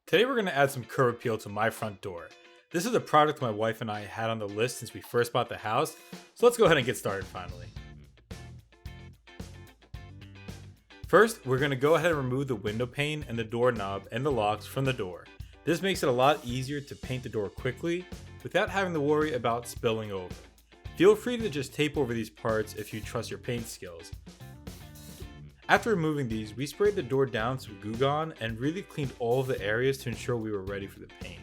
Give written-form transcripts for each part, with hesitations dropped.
Today we're going to add some curb appeal to my front door. This is a product my wife and I had on the list since we first bought the house, so let's go ahead and get started finally. First, we're going to go ahead and remove the window pane and the doorknob and the locks from the door. This makes it a lot easier to paint the door quickly without having to worry about spilling over. Feel free to just tape over these parts if you trust your paint skills. After removing these, we sprayed the door down with Goo Gone and really cleaned all of the areas to ensure we were ready for the paint.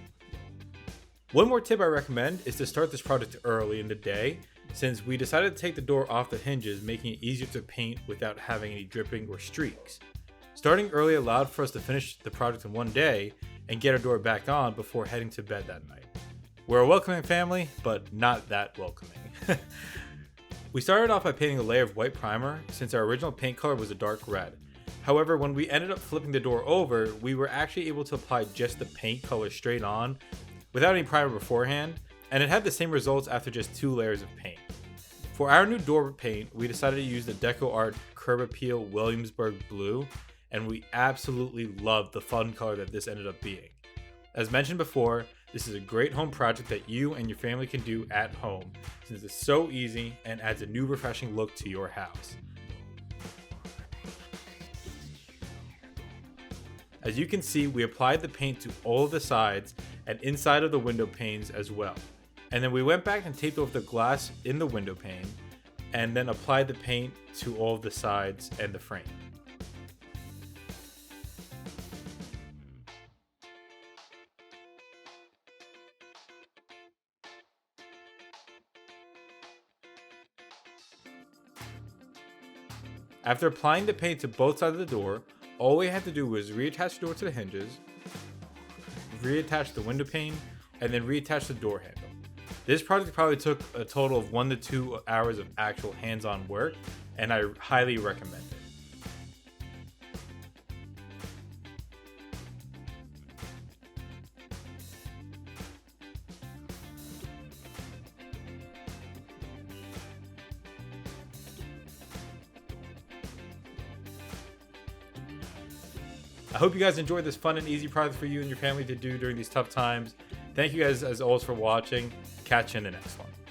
One more tip I recommend is to start this project early in the day, since we decided to take the door off the hinges, making it easier to paint without having any dripping or streaks. Starting early allowed for us to finish the project in one day and get our door back on before heading to bed that night. We're a welcoming family, but not that welcoming. We started off by painting a layer of white primer since our original paint color was a dark red. However, when we ended up flipping the door over, we were actually able to apply just the paint color straight on without any primer beforehand, and it had the same results after just 2 layers of paint. For our new door paint, we decided to use the Deco Art Curb Appeal Williamsburg Blue, and we absolutely loved the fun color that this ended up being. As mentioned before, this is a great home project that you and your family can do at home, since it's so easy and adds a new refreshing look to your house. As you can see, we applied the paint to all of the sides and inside of the window panes as well. And then we went back and taped over the glass in the window pane, and then applied the paint to all of the sides and the frame. After applying the paint to both sides of the door, all we had to do was reattach the door to the hinges, reattach the window pane, and then reattach the door handle. This project probably took a total of 1 to 2 hours of actual hands-on work, and I highly recommend it. I hope you guys enjoyed this fun and easy project for you and your family to do during these tough times. Thank you guys as always for watching. Catch you in the next one.